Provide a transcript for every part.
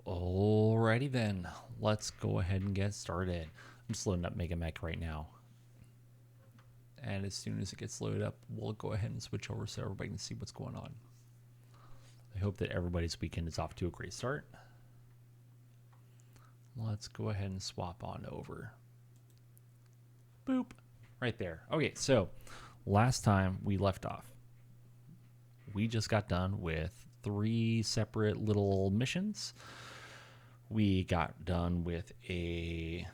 Alrighty then, let's go ahead and get started. I'm just loading up MegaMek right now. And as soon as it gets loaded up, we'll go ahead and switch over so everybody can see what's going on. I hope that everybody's weekend is off to a great start. Let's go ahead and swap on over. Boop. Right there. Okay, so last time we left off, we just got done with 3 separate little missions. We got done with a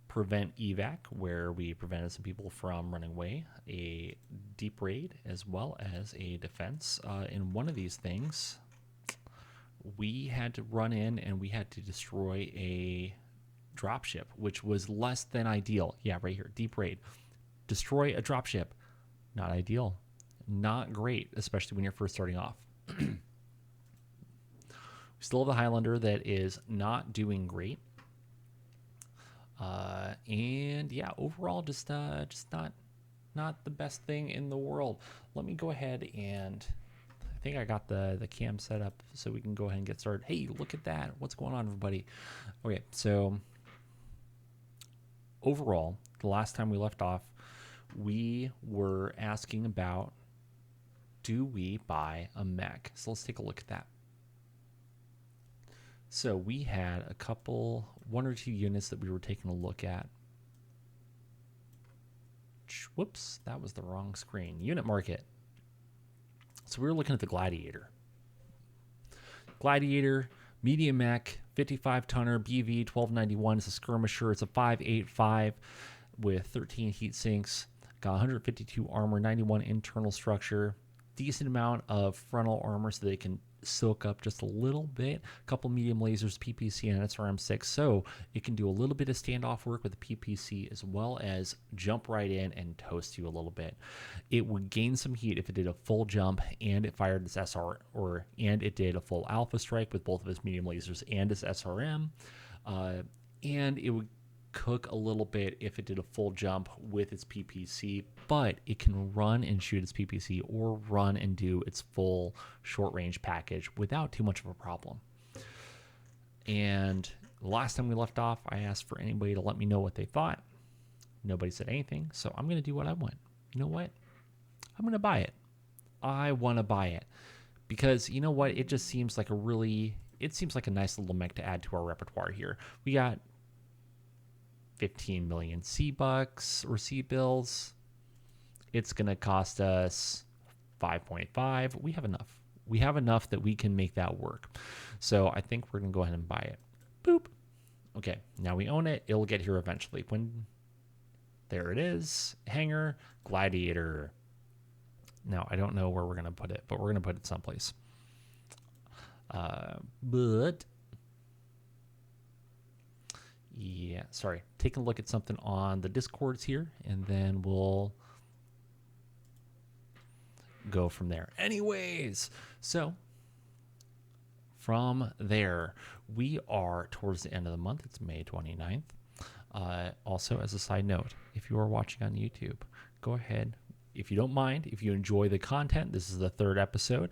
prevent evac where we prevented some people from running away, a deep raid, as well as a defense. In one of these things, we had to run in and we had to destroy a dropship, which was less than ideal. Yeah, right here, deep raid. Destroy a dropship. Not ideal. Not great, especially when you're first starting off. We still have the Highlander that is not doing great. And yeah, overall, just not the best thing in the world. Let me go ahead and I think I got the cam set up so we can go ahead and get started. Hey, look at that. What's going on, everybody? Okay, so overall, the last time we left off, we were asking about, do we buy a mech? So let's take a look at that. So we had a couple, 1 or 2 units that we were taking a look at. Whoops, that was the wrong screen. Unit market. So we were looking at the Gladiator. Gladiator, medium mech, 55 tonner, BV 1291. It's a skirmisher. It's a 585 with 13 heat sinks. Got 152 armor, 91 internal structure. Decent amount of frontal armor so they can soak up just a little bit. A couple medium lasers, PPC, and an SRM6, so it can do a little bit of standoff work with the PPC as well as jump right in and toast you a little bit. It would gain some heat if it did a full jump and it fired its and it did a full alpha strike with both of its medium lasers and its SRM, and it would cook a little bit if it did a full jump with its PPC, but it can run and shoot its PPC or run and do its full short range package without too much of a problem. And last time we left off, I asked for anybody to let me know what they thought. Nobody said anything, so I'm going to do what I want. You know what? I'm going to buy it. I want to buy it because you know what? It just seems like it seems like a nice little mech to add to our repertoire here. We got 15 million C-Bucks or C-Bills. It's going to cost us 5.5. We have enough. We have enough that we can make that work. So I think we're going to go ahead and buy it. Boop. Okay, now we own it. It'll get here eventually. There it is. Hangar, Gladiator. Now, I don't know where we're going to put it, but we're going to put it someplace. But yeah, sorry. Take a look at something on the Discords here, and then we'll go from there. Anyways, so from there, we are towards the end of the month. It's May 29th. Also, as a side note, if you are watching on YouTube, go ahead. If you don't mind, if you enjoy the content, this is the 3rd episode,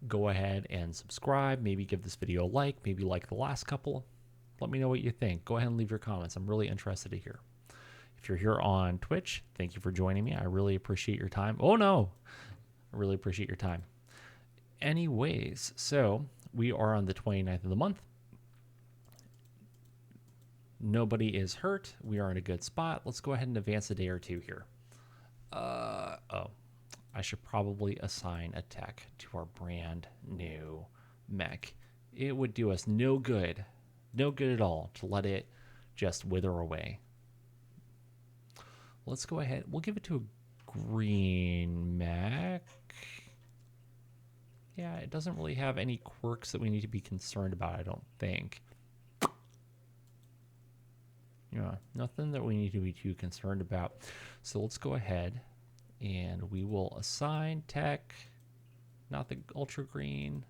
go ahead and subscribe. Maybe give this video a like. Maybe like the last couple. Let me know what you think. Go ahead and leave your comments. I'm really interested to hear. If you're here on Twitch, thank you for joining me. I really appreciate your time. Oh, no. I really appreciate your time. Anyways, so we are on the 29th of the month. Nobody is hurt. We are in a good spot. Let's go ahead and advance a day or 2 here. I should probably assign a tech to our brand new mech. It would do us no good at all to let it just wither away. Let's go ahead. We'll give it to a green mech. Yeah, it doesn't really have any quirks that we need to be concerned about, I don't think. Yeah, nothing that we need to be too concerned about. So let's go ahead and we will assign tech, not the ultra green,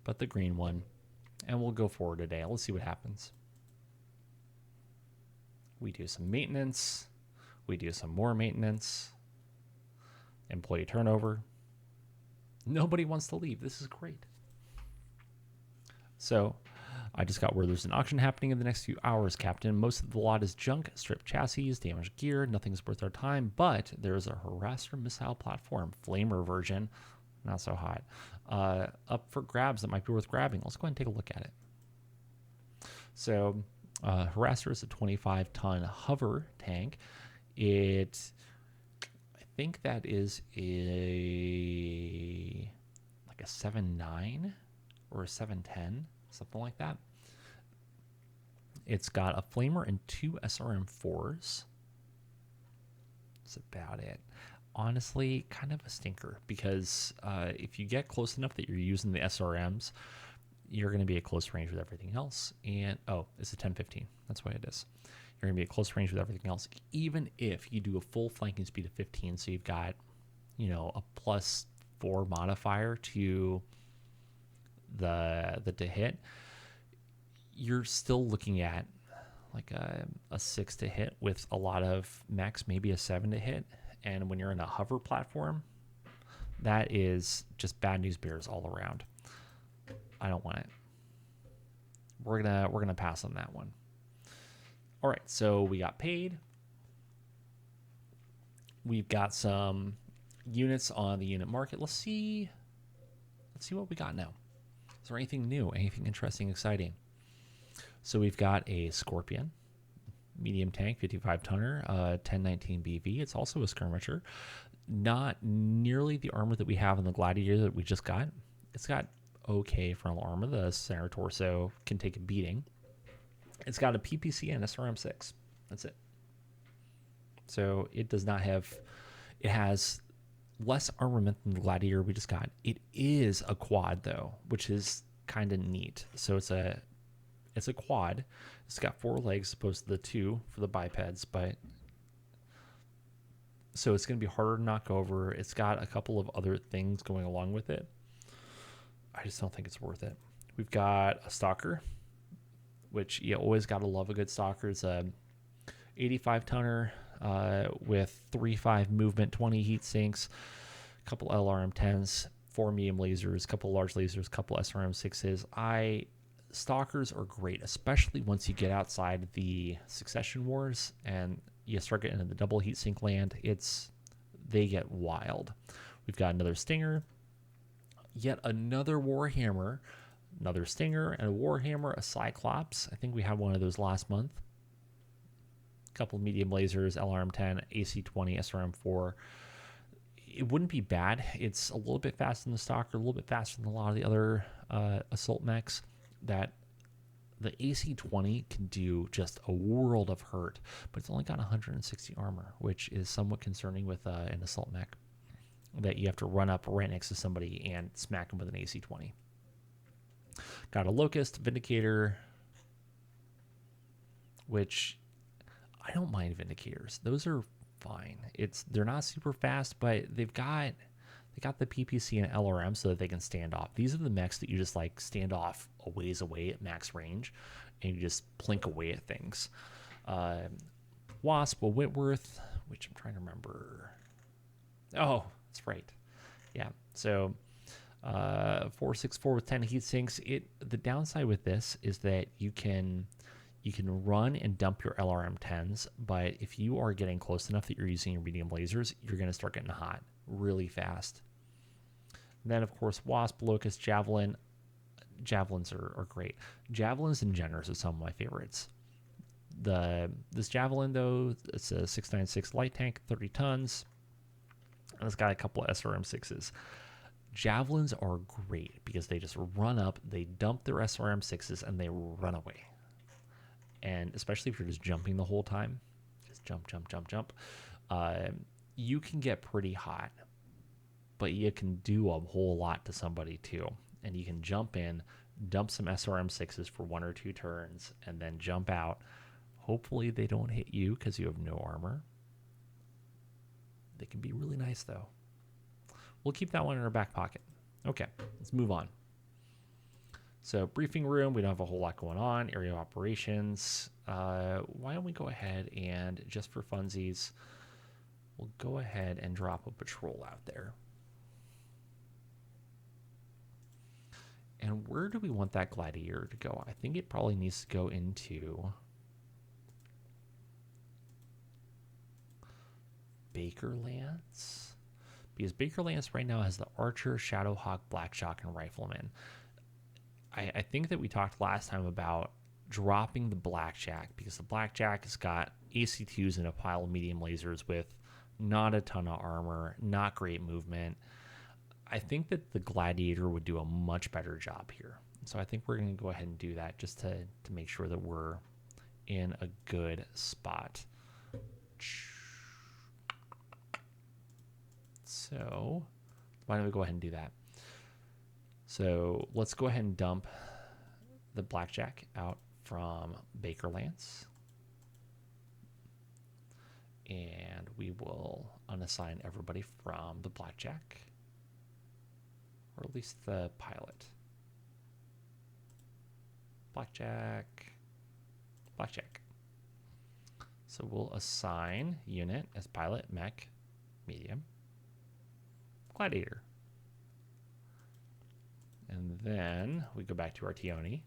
but the green one. And we'll go forward today. Let's see what happens. We do some maintenance. We do some more maintenance. Employee turnover. Nobody wants to leave. This is great. So I just got word there's an auction happening in the next few hours, Captain. Most of the lot is junk, stripped chassis, damaged gear. Nothing's worth our time, but there's a harasser missile platform, flamer version, not so hot, up for grabs that might be worth grabbing. Let's go ahead and take a look at it. So harasser is a 25-ton hover tank. I think that is like a 7.9 or a 7.10, something like that. It's got a flamer and 2 SRM4s. That's about it. Honestly, kind of a stinker, because if you get close enough that you're using the SRMs, you're going to be at close range with everything else. And oh, it's a 10-15. That's why it is. You're going to be at close range with everything else, even if you do a full flanking speed of 15. So you've got, a +4 modifier to the to hit. You're still looking at like a 6 to hit with a lot of mechs, maybe a 7 to hit. And when you're in a hover platform, that is just bad news bears all around. I don't want it. We're gonna pass on that one. All right, so we got paid. We've got some units on the unit market. Let's see what we got now. Is there anything new, anything interesting, exciting? So we've got a Scorpion, medium tank, 55-tonner, 1019 BV. It's also a skirmisher. Not nearly the armor that we have in the Gladiator that we just got. It's got okay frontal armor. The center torso can take a beating. It's got a PPC and SRM6. That's it. So it does not have... It has less armament than the Gladiator we just got. It is a quad, though, which is kind of neat. So it's a quad. It's got 4 legs as opposed to the 2 for the bipeds, but so it's going to be harder to knock over. It's got a couple of other things going along with it. I just don't think it's worth it. We've got a Stalker, which you always got to love a good Stalker. It's a 85-tonner with 3.5 movement, 20 heat sinks, a couple LRM-10s, 4 medium lasers, a couple large lasers, a couple SRM-6s. Stalkers are great, especially once you get outside the Succession Wars and you start getting into the double heat sink land. They get wild. We've got another Stinger, yet another Warhammer, another Stinger, and a Warhammer, a Cyclops. I think we had one of those last month. A couple of medium lasers, LRM-10, AC-20, SRM-4. It wouldn't be bad. It's a little bit faster than the Stalker, a little bit faster than a lot of the other assault mechs. That the AC-20 can do just a world of hurt, but it's only got 160 armor, which is somewhat concerning with an assault mech, that you have to run up right next to somebody and smack them with an AC-20. Got a Locust, Vindicator, which I don't mind Vindicators. Those are fine. They're not super fast, but they got the PPC and LRM so that they can stand off. These are the mechs that you just like stand off a ways away at max range and you just plink away at things. Wasp, a Whitworth, which I'm trying to remember. Oh, that's right. Yeah. So 464 with 10 heat sinks. The downside with this is that you can run and dump your LRM-10s, but if you are getting close enough that you're using your medium lasers, you're going to start getting hot really fast. And then, of course, Wasp, Locust, Javelin. Javelins are great. Javelins and Jenners are some of my favorites. This Javelin, though, it's a 696 light tank, 30 tons, and it's got a couple of SRM-6s. Javelins are great because they just run up, they dump their SRM-6s, and they run away. And especially if you're just jumping the whole time, just jump, you can get pretty hot, but you can do a whole lot to somebody too. And you can jump in, dump some SRM-6s for 1 or 2 turns, and then jump out. Hopefully they don't hit you because you have no armor. They can be really nice though. We'll keep that one in our back pocket. Okay, let's move on. So briefing room, we don't have a whole lot going on. Area of operations. Why don't we go ahead and, just for funsies, we'll go ahead and drop a patrol out there. And And where do we want that gladiator to go? I think it probably needs to go into Bakerlands. Because Bakerlands right now has the Archer, Shadowhawk, Blackshock, and Rifleman. I think that we talked last time about dropping the Blackjack because the Blackjack has got AC2s and a pile of medium lasers with not a ton of armor, not great movement. I think that the Gladiator would do a much better job here. So I think we're going to go ahead and do that just to make sure that we're in a good spot. So why don't we go ahead and do that? So let's go ahead and dump the Blackjack out from Bakerlands. And we will unassign everybody from the Blackjack. Or at least the pilot. Blackjack. Blackjack. So we'll assign unit as pilot, mech, medium, gladiator. And then we go back to our Tioni.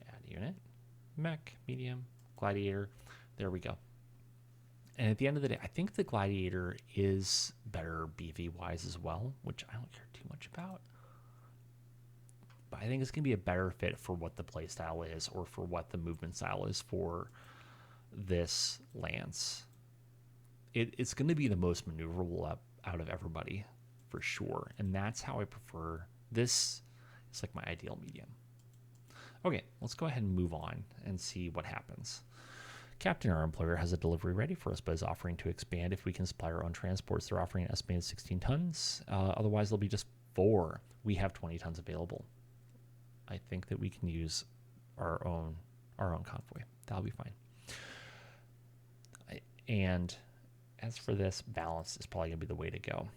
Add unit, mech, medium, gladiator. There we go. And at the end of the day, I think the gladiator is better BV-wise as well, which I don't care too much about. But I think it's going to be a better fit for what the playstyle is or for what the movement style is for this lance. It's going to be the most maneuverable out of everybody for sure. And that's how I prefer this. It's like my ideal medium. Okay, let's go ahead and move on and see what happens. Captain, our employer, has a delivery ready for us, but is offering to expand if we can supply our own transports. They're offering an estimated 16 tons. Otherwise, they'll be just 4. We have 20 tons available. I think that we can use our own convoy. That'll be fine. And as for this, balance is probably going to be the way to go.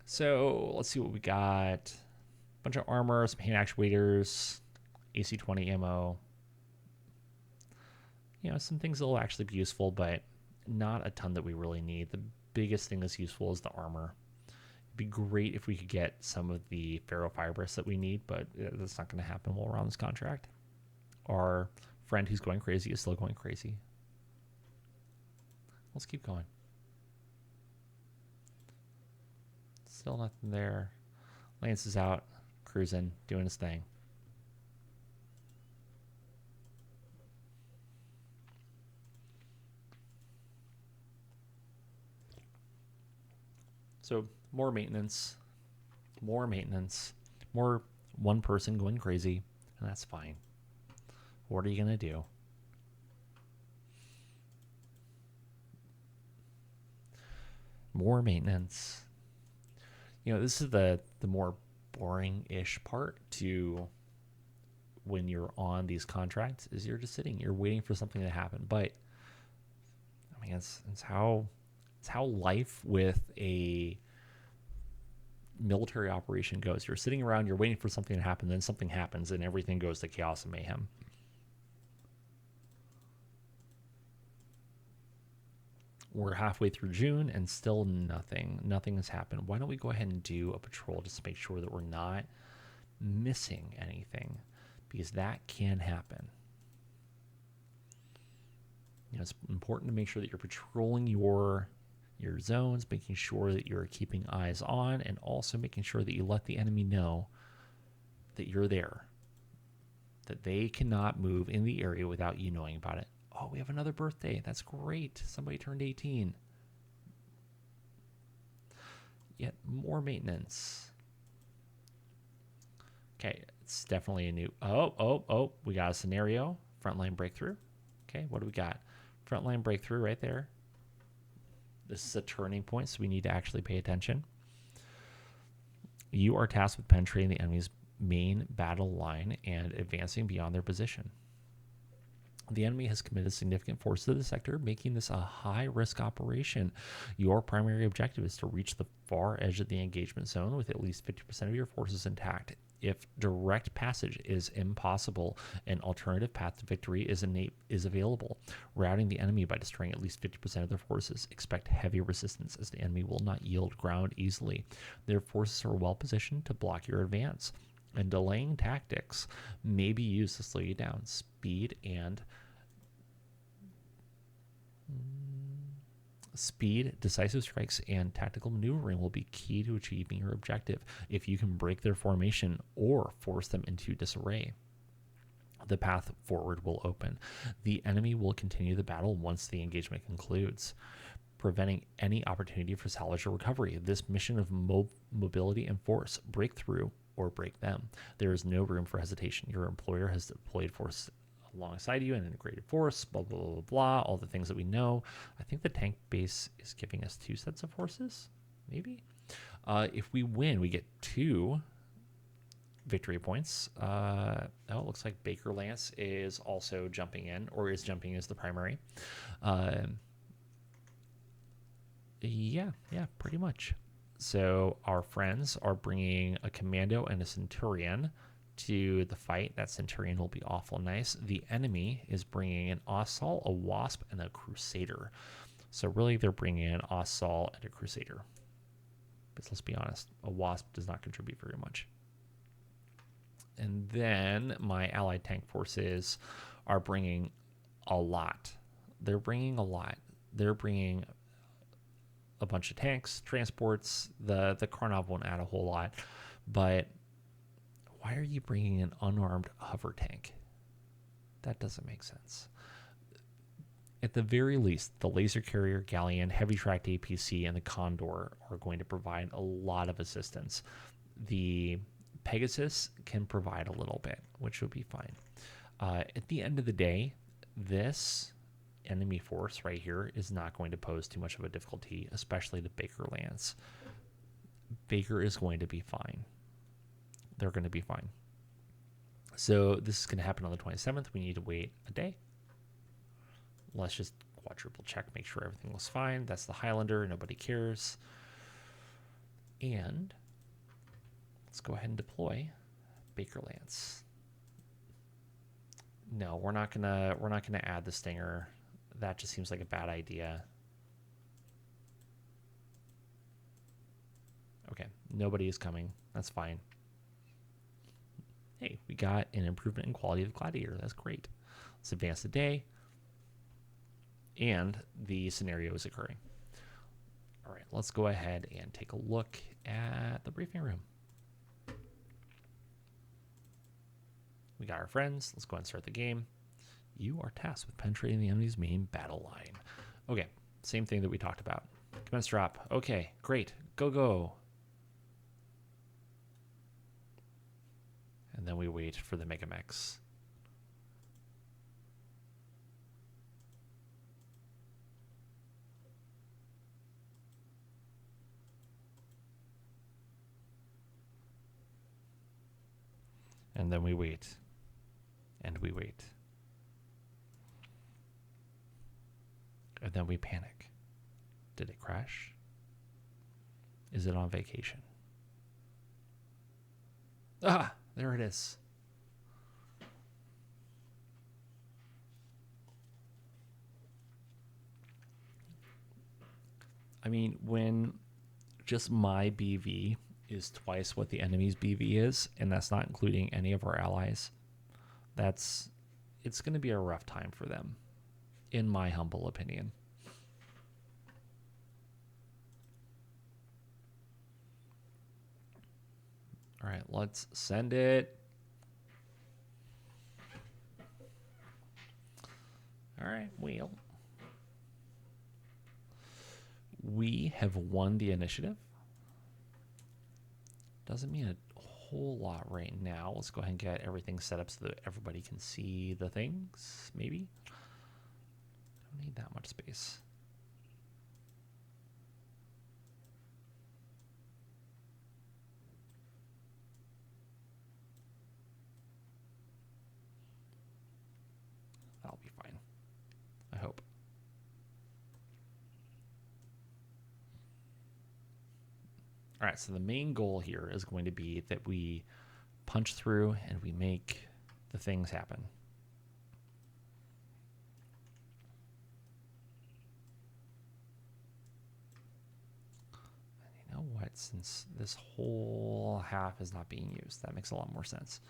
So let's see what we got. A bunch of armor, some hand actuators, AC-20 ammo. You know, some things that will actually be useful, but not a ton that we really need. The biggest thing that's useful is the armor. It'd be great if we could get some of the ferrofibrous that we need, but that's not going to happen while we're on this contract. Our friend who's going crazy is still going crazy. Let's keep going. Still nothing there. Lance is out, cruising, doing his thing. So more maintenance, more one person going crazy, and that's fine. What are you going to do? More maintenance. You know, this is the more boring-ish part to when you're on these contracts is you're just sitting, you're waiting for something to happen. But I mean, it's how life with a military operation goes. You're sitting around, you're waiting for something to happen, then something happens, and everything goes to chaos and mayhem. We're halfway through June, and still nothing has happened. Why don't we go ahead and do a patrol just to make sure that we're not missing anything, because that can happen. You know, it's important to make sure that you're patrolling your zones, making sure that you're keeping eyes on, and also making sure that you let the enemy know that you're there, that they cannot move in the area without you knowing about it. Oh, we have another birthday. That's great. Somebody turned 18. Yet more maintenance. Okay, it's definitely a new... Oh, we got a scenario. Frontline breakthrough. Okay, what do we got? Frontline breakthrough right there. This is a turning point, so we need to actually pay attention. You are tasked with penetrating the enemy's main battle line and advancing beyond their position. The enemy has committed significant force to the sector, making this a high-risk operation. Your primary objective is to reach the far edge of the engagement zone with at least 50% of your forces intact. If direct passage is impossible, an alternative path to victory is available. Routing the enemy by destroying at least 50% of their forces. Expect heavy resistance, as the enemy will not yield ground easily. Their forces are well positioned to block your advance. And delaying tactics may be used to slow you down. Speed, decisive strikes, and tactical maneuvering will be key to achieving your objective. If you can break their formation or force them into disarray, the path forward will open. The enemy will continue the battle once the engagement concludes, preventing any opportunity for salvage or recovery. This mission of mobility and force, break through or break them. There is no room for hesitation. Your employer has deployed force alongside you, an integrated force, blah, blah, blah, blah, all the things that we know. I think the tank base is giving us 2 sets of forces, maybe. If we win, we get 2 victory points. It looks like Baker Lance is also jumping in, or is jumping as the primary. Yeah, pretty much. So our friends are bringing a commando and a centurion to the fight. That centurion will be awful nice. The enemy is bringing an Ossaul, a Wasp, and a Crusader. So really they're bringing an Ossaul and a Crusader. But let's be honest, a Wasp does not contribute very much. And then my allied tank forces are bringing a lot. They're bringing a bunch of tanks, transports. The Karnov won't add a whole lot, but why are you bringing an unarmed hover tank? That doesn't make sense. At the very least, the laser carrier, galleon, heavy tracked APC, and the Condor are going to provide a lot of assistance. The Pegasus can provide a little bit, which would be fine. At the end of the day, this enemy force right here is not going to pose too much of a difficulty, especially to Baker Lance. Baker is going to be fine. They're going to be fine. So this is going to happen on the 27th. We need to wait a day. Let's just quadruple check, make sure everything was fine. That's the Highlander. Nobody cares. And let's go ahead and deploy Baker Lance. No, we're not gonna add the Stinger. That just seems like a bad idea. Okay, nobody is coming. That's fine. Hey, we got an improvement in quality of Gladiator. That's great. Let's advance the day. And the scenario is occurring. All right, let's go ahead and take a look at the briefing room. We got our friends. Let's go ahead and start the game. You are tasked with penetrating the enemy's main battle line. Okay, same thing that we talked about. Commence drop. Okay, great. Go. And then we wait for the MegaMeks. And then we wait. And we wait. And then we panic. Did it crash? Is it on vacation? Ah, there it is. I mean, when just my BV is twice what the enemy's BV is, and that's not including any of our allies, it's going to be a rough time for them, in my humble opinion. All right, let's send it. All right, we have won the initiative. Doesn't mean a whole lot right now. Let's go ahead and get everything set up so that everybody can see the things, maybe. Don't need that much space. That'll be fine, I hope. All right, so the main goal here is going to be that we punch through and we make the things happen. And you know know what? Since this whole half is not being used, that makes a lot more sense.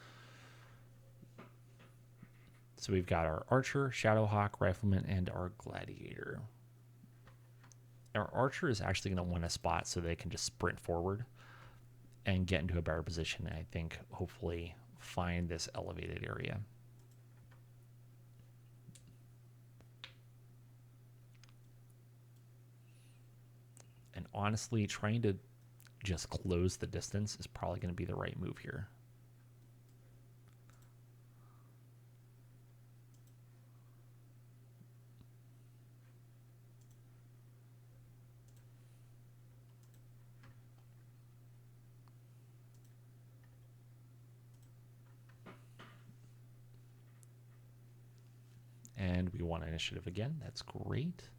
So we've got our Archer, Shadowhawk, Rifleman, and our Gladiator. Our Archer is actually going to win a spot so they can just sprint forward and get into a better position, and I think hopefully find this elevated area. And honestly, trying to just close the distance is probably going to be the right move here. And we want initiative again. That's great.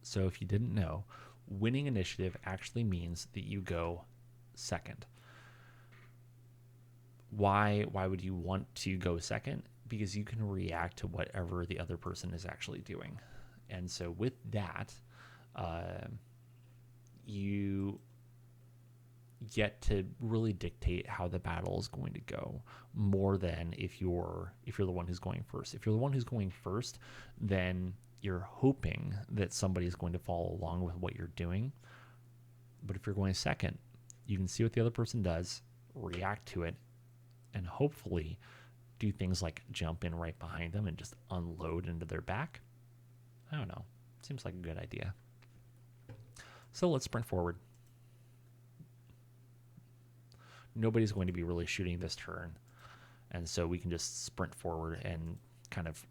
So if you didn't know, winning initiative actually means that you go second. Why would you want to go second? Because you can react to whatever the other person is actually doing. And so with that, you get to really dictate how the battle is going to go more than if you're the one who's going first. If you're the one who's going first, then you're hoping that somebody is going to follow along with what you're doing. But if you're going second, you can see what the other person does, react to it, and hopefully do things like jump in right behind them and just unload into their back. I don't know. Seems like a good idea. So let's sprint forward. Nobody's going to be really shooting this turn, and so we can just sprint forward and kind of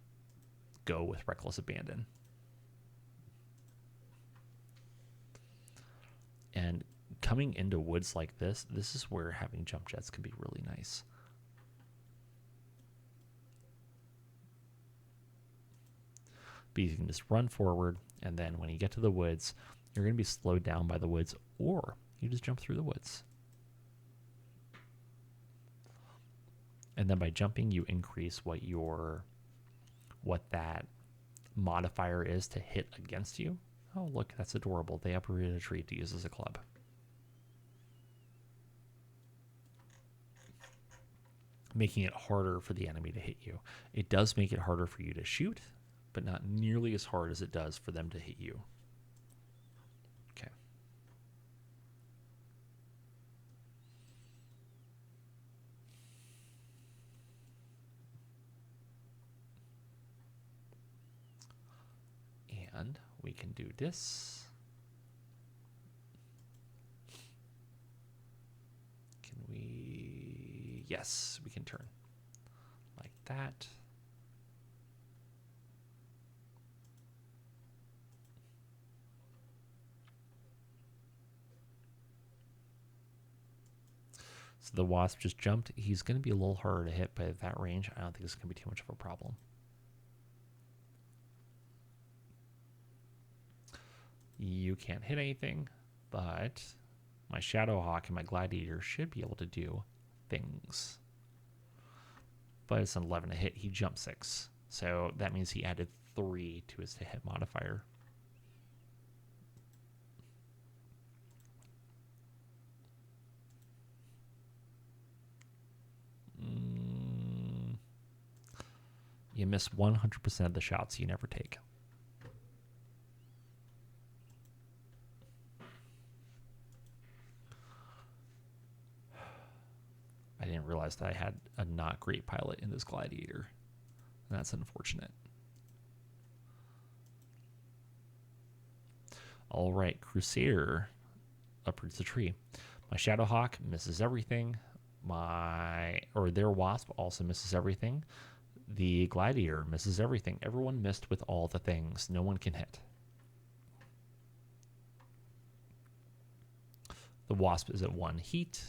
go with reckless abandon. And coming into woods like this is where having jump jets can be really nice. But you can just run forward, and then when you get to the woods, you're going to be slowed down by the woods, or you just jump through the woods. And then by jumping, you increase what that modifier is to hit against you. Oh, look, that's adorable. They uprooted a tree to use as a club. Making it harder for the enemy to hit you. It does make it harder for you to shoot, but not nearly as hard as it does for them to hit you. Okay. And we can do this. Can we? Yes, we can turn like that. So the wasp just jumped. He's going to be a little harder to hit, but at that range, I don't think it's going to be too much of a problem. You can't hit anything, but my Shadowhawk and my Gladiator should be able to do things. But it's an 11 to hit. He jumped 6. So that means he added 3 to his hit modifier. You miss 100% of the shots you never take. I didn't realize that I had a not great pilot in this Gladiator. And that's unfortunate. All right, Crusader uproots the tree. My Shadowhawk misses everything. Their Wasp also misses everything. The Gladiator misses everything. Everyone missed with all the things. No one can hit. The Wasp is at 1 heat,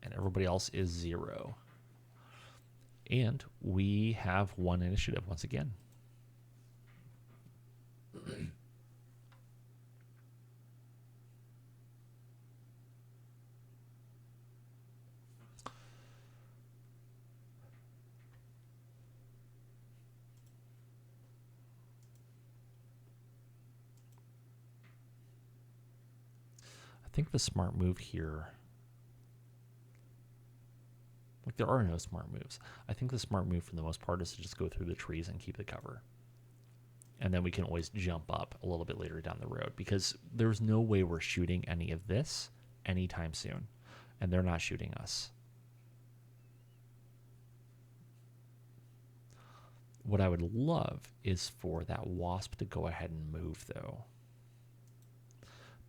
and everybody else is 0. And we have 1 initiative once again. think the smart move here, like there are no smart moves. I think the smart move for the most part is to just go through the trees and keep the cover. And then we can always jump up a little bit later down the road, because there's no way we're shooting any of this anytime soon. And they're not shooting us. What I would love is for that wasp to go ahead and move, though.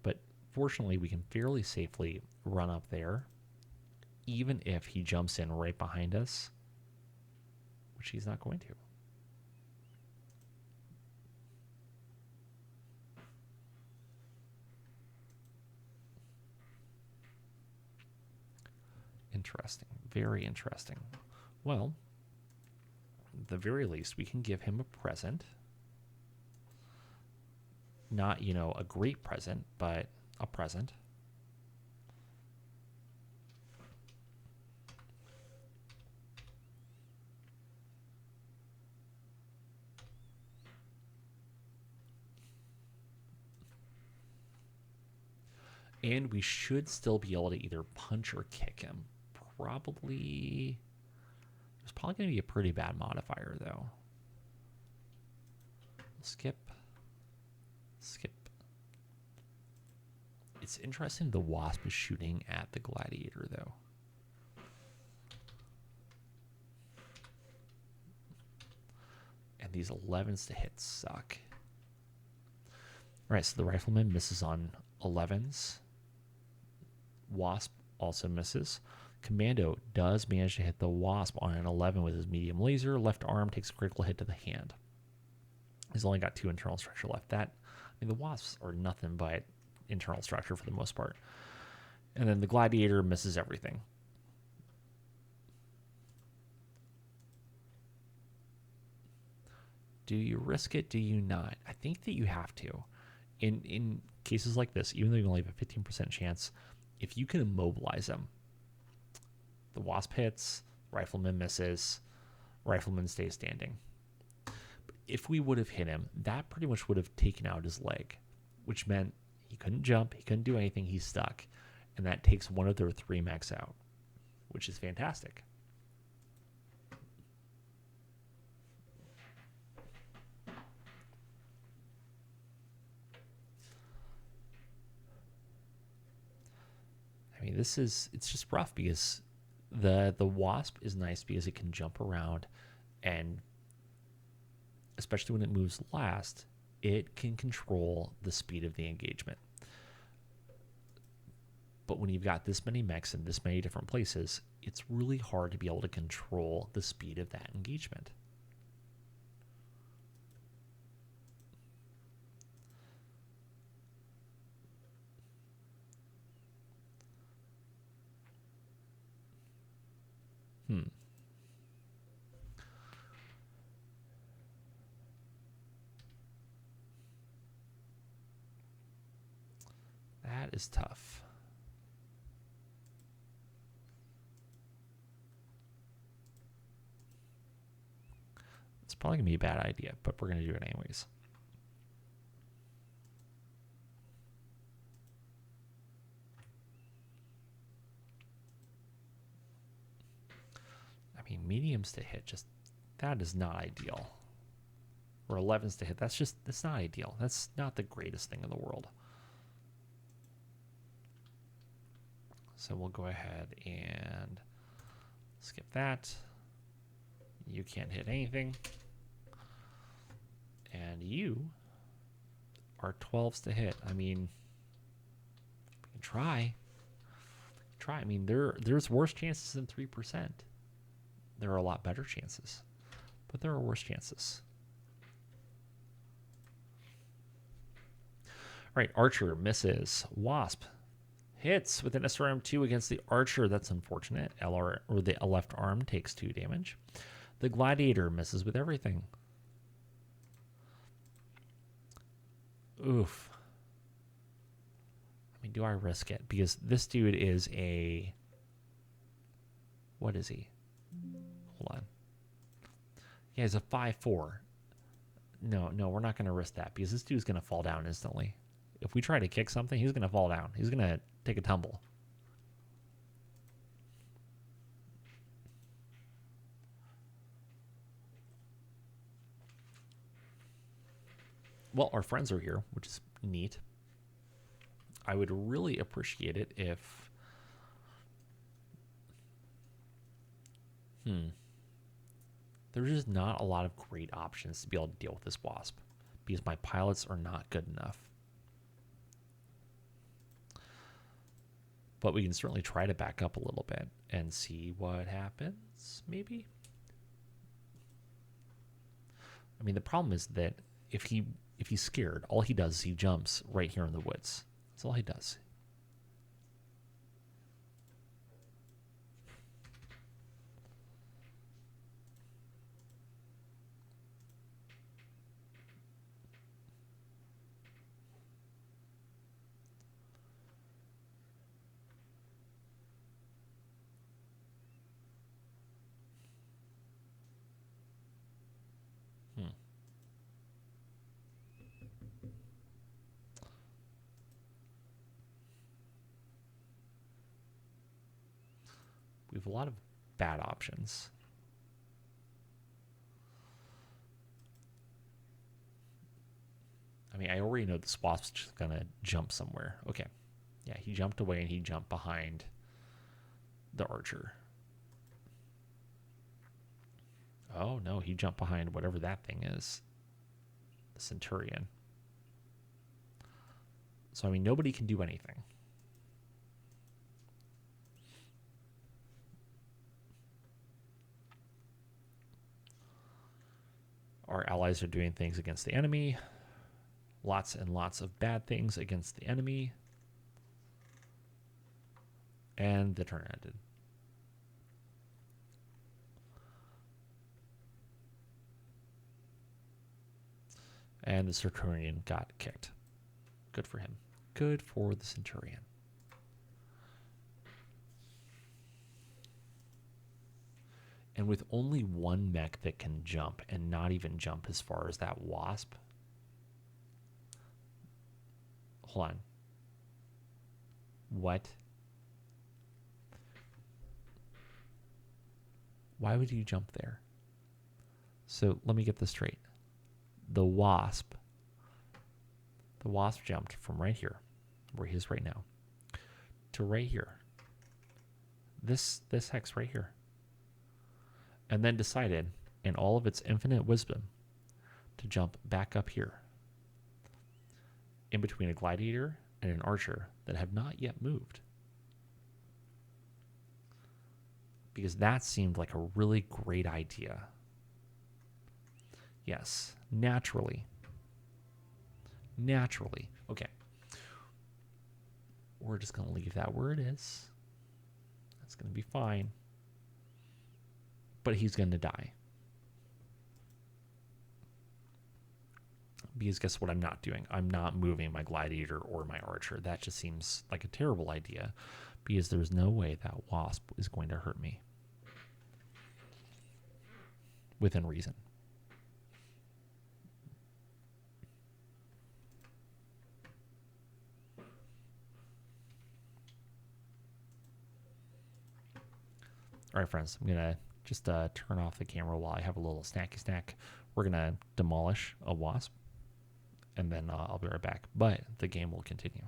But fortunately, we can fairly safely run up there, even if he jumps in right behind us, which he's not going to. Interesting. Very interesting. Well, at the very least, we can give him a present. Not, you know, a great present, but a present. And we should still be able to either punch or kick him. Probably. There's probably going to be a pretty bad modifier, though. Skip. Skip. It's interesting the wasp is shooting at the gladiator, though. And these 11s to hit suck. All right, so the rifleman misses on 11s. Wasp also misses. Commando does manage to hit the wasp on an 11 with his medium laser. Left arm takes a critical hit to the hand. He's only got 2 internal structure left. That, I mean, the wasps are nothing but internal structure for the most part. And then the gladiator misses everything. Do you risk it? Do you not? I think that you have to. In cases like this, even though you only have a 15% chance, if you can immobilize them, the wasp hits, rifleman misses, rifleman stays standing. But if we would have hit him, that pretty much would have taken out his leg, which meant he couldn't jump, he couldn't do anything, he's stuck. And that takes one of their 3 mechs out, which is fantastic. I mean, it's just rough because the wasp is nice because it can jump around, and especially when it moves last, it can control the speed of the engagement. But when you've got this many mechs in this many different places, it's really hard to be able to control the speed of that engagement. That is tough. It's probably going to be a bad idea, but we're going to do it anyways. I mean, mediums to hit, just that is not ideal. Or 11s to hit, that's not ideal. That's not the greatest thing in the world. So we'll go ahead and skip that. You can't hit anything. And you are 12s to hit. I mean, we can try. I mean, there's worse chances than 3%. There are a lot better chances, but there are worse chances. All right, Archer misses. Wasp hits with an SRM2 against the Archer. That's unfortunate. The left arm takes 2 damage. The Gladiator misses with everything. Oof. I mean, do I risk it? Because this dude is a... What is he? Hold on. Yeah, he's a 5-4. No, we're not going to risk that because this dude's going to fall down instantly. If we try to kick something, he's going to fall down. He's going to take a tumble. Well, our friends are here, which is neat. I would really appreciate it if... There's just not a lot of great options to be able to deal with this wasp because my pilots are not good enough. But we can certainly try to back up a little bit and see what happens, maybe. I mean, the problem is that if he's scared, all he does is he jumps right here in the woods. That's all he does. We have a lot of bad options. I mean, I already know this wasp's just going to jump somewhere. Okay. Yeah, he jumped away and he jumped behind the archer. Oh, no, he jumped behind whatever that thing is. The Centurion. So, I mean, nobody can do anything. Our allies are doing things against the enemy. Lots and lots of bad things against the enemy. And the turn ended. And the Centurion got kicked. Good for him. Good for the Centurion. And with only one mech that can jump and not even jump as far as that wasp. Hold on. What? Why would you jump there? So let me get this straight. The wasp jumped from right here, where he is right now, to right here. This hex right here. And then decided, in all of its infinite wisdom, to jump back up here, in between a gladiator and an archer that have not yet moved. Because that seemed like a really great idea. Yes, naturally. Naturally. Okay. We're just going to leave that where it is. That's going to be fine. But he's going to die. Because guess what I'm not doing? I'm not moving my gladiator or my archer. That just seems like a terrible idea. Because there's no way that wasp is going to hurt me. Within reason. All right, friends, I'm going to just turn off the camera while I have a little snacky snack. We're going to demolish a wasp, and then I'll be right back. But the game will continue.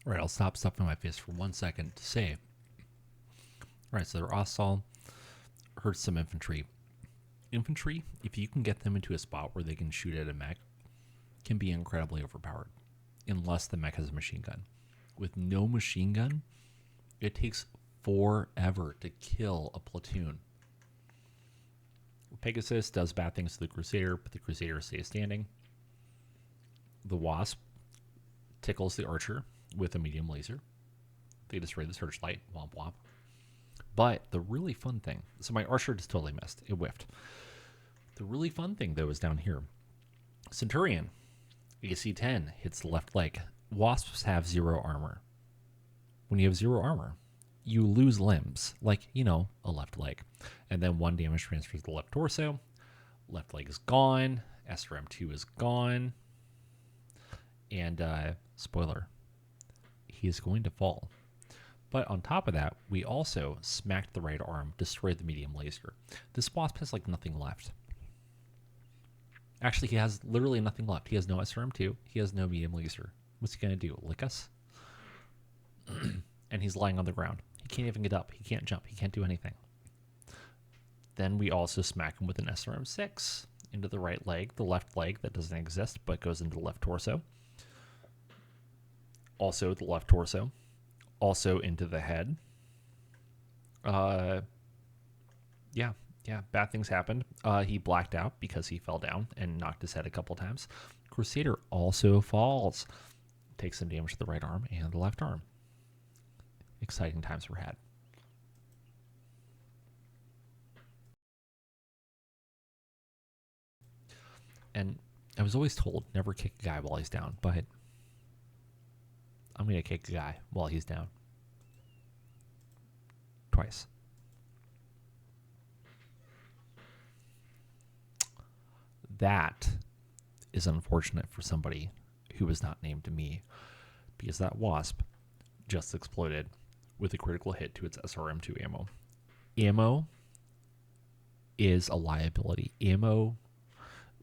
All right, I'll stop stuffing my face for 1 second to say. All right, so their Ostall hurts some infantry. Infantry, if you can get them into a spot where they can shoot at a mech, can be incredibly overpowered, unless the mech has a machine gun. With no machine gun, it takes forever to kill a platoon. Pegasus does bad things to the Crusader, but the Crusader stays standing. The Wasp tickles the Archer with a medium laser. They destroy the Searchlight. Womp womp. But the really fun thing, so my Archer just totally missed. It whiffed. The really fun thing, though, is down here. Centurion, AC 10, hits the left leg. Wasps have 0 armor. When you have 0 armor, you lose limbs, like, you know, a left leg. And then 1 damage transfers to the left torso. Left leg is gone. SRM2 is gone. And, spoiler, he is going to fall. But on top of that, we also smacked the right arm, destroyed the medium laser. This Wasp has, like, nothing left. Actually, he has literally nothing left. He has no SRM2. He has no medium laser. What's he going to do? Lick us? And he's lying on the ground. He can't even get up. He can't jump. He can't do anything. Then we also smack him with an SRM6 into the right leg, the left leg that doesn't exist but goes into the left torso. Also the left torso. Also into the head. Yeah, bad things happened. He blacked out because he fell down and knocked his head a couple times. Crusader also falls. Takes some damage to the right arm and the left arm. Exciting times were had. And I was always told never kick a guy while he's down, but I'm going to kick a guy while he's down. Twice. That is unfortunate for somebody who was not named to me, because that Wasp just exploded with a critical hit to its SRM2 ammo. Ammo is a liability.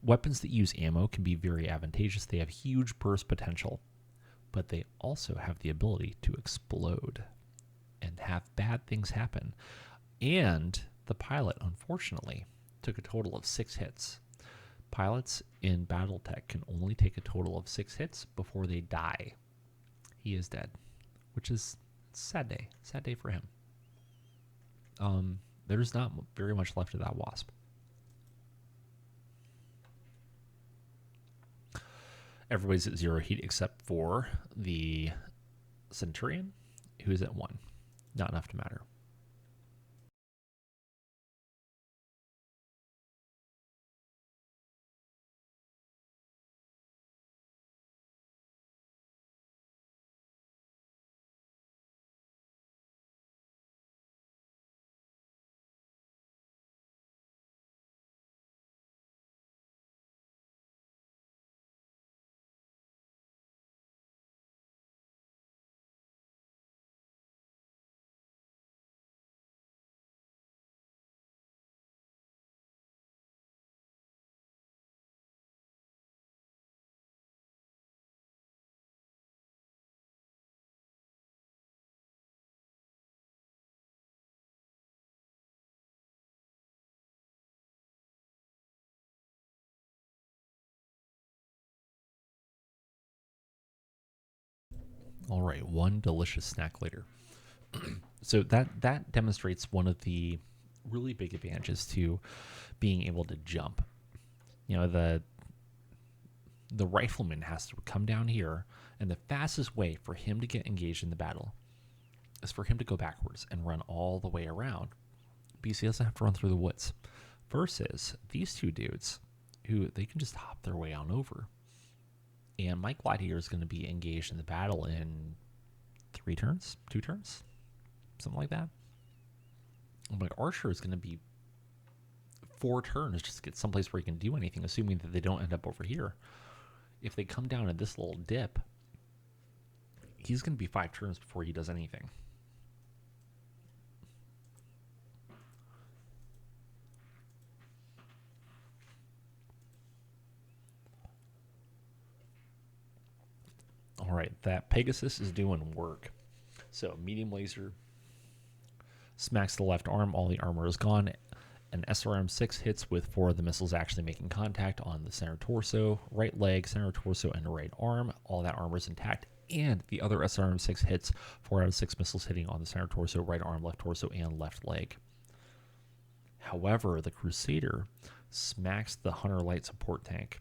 Weapons that use ammo can be very advantageous. They have huge burst potential, but they also have the ability to explode and have bad things happen. And the pilot, unfortunately, took a total of 6 hits. Pilots in BattleTech can only take a total of 6 hits before they die. He is dead, which is a sad day. Sad day for him. There's not very much left of that Wasp. Everybody's at 0 heat except for the Centurion, who's at 1. Not enough to matter. All right, one delicious snack later. So that demonstrates one of the really big advantages to being able to jump. You know, the rifleman has to come down here, and the fastest way for him to get engaged in the battle is for him to go backwards and run all the way around, because he doesn't have to run through the woods. Versus these two dudes, who they can just hop their way on over. And my gladiator is going to be engaged in the battle in 3 turns, 2 turns, something like that. And my archer is going to be 4 turns just to get someplace where he can do anything, assuming that they don't end up over here. If they come down at this little dip, he's going to be 5 turns before he does anything. All right, that Pegasus is doing work. So medium laser smacks the left arm, all the armor is gone. An SRM-6 hits with 4 of the missiles actually making contact on the center torso, right leg, center torso, and right arm. All that armor is intact. And the other SRM-6 hits 4 out of 6 missiles hitting on the center torso, right arm, left torso, and left leg. However, the Crusader smacks the Hunter Light support tank,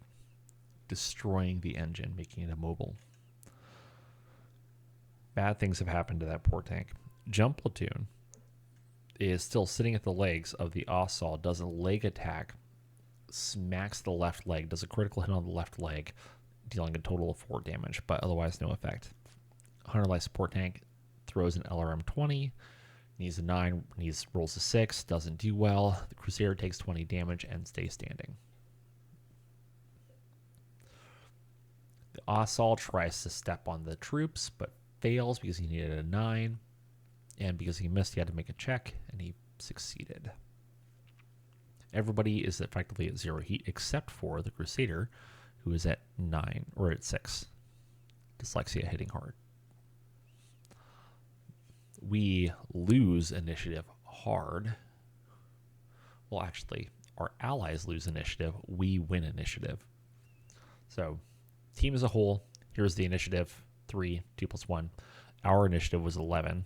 destroying the engine, making it immobile. Bad things have happened to that poor tank. Jump Platoon is still sitting at the legs of the Ossaul, does a leg attack, smacks the left leg, does a critical hit on the left leg, dealing a total of 4 damage, but otherwise no effect. Hunter Light support tank throws an LRM-20, needs a 9, rolls a 6, doesn't do well. The Crusader takes 20 damage and stays standing. The Ossaul tries to step on the troops, but fails because he needed a 9. And because he missed, he had to make a check, and he succeeded. Everybody is effectively at 0 heat, except for the Crusader, who is at 9, or at 6. Dyslexia hitting hard. We lose initiative hard. Well, actually, our allies lose initiative. We win initiative. So, team as a whole, here's the initiative. 3, 2 plus 1. Our initiative was 11.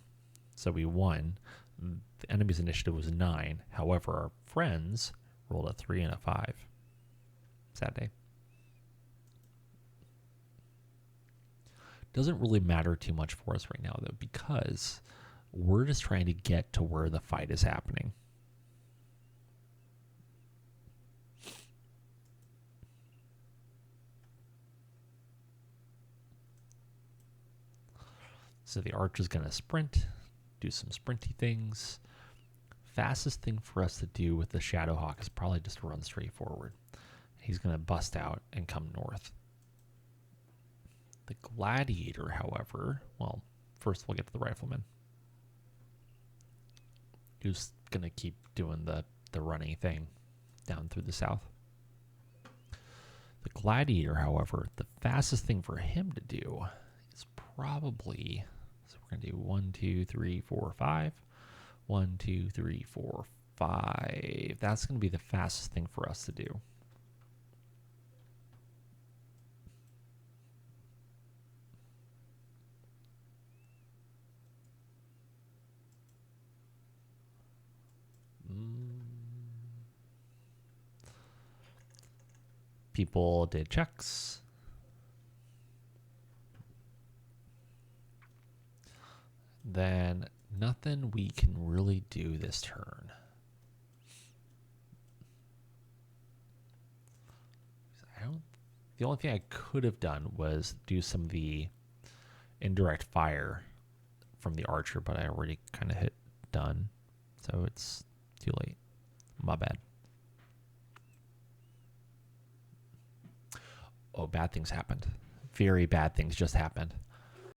So we won. The enemy's initiative was 9. However, our friends rolled a 3 and a 5. Sad day. Doesn't really matter too much for us right now, though, because we're just trying to get to where the fight is happening. So the archer is going to sprint, do some sprinty things. Fastest thing for us to do with the Shadowhawk is probably just run straight forward. He's going to bust out and come north. The Gladiator, however, well, first we'll get to the Rifleman, who's going to keep doing the running thing down through the south. The Gladiator, however, the fastest thing for him to do is probably, so we're going to do 1, 2, 3, 4, 5. 1, 2, 3, 4, 5. That's going to be the fastest thing for us to do. People did checks. Then nothing we can really do this turn. The only thing I could have done was do some of the indirect fire from the archer, but I already kind of hit done, so it's too late. My bad. Oh, bad things happened. Very bad things just happened.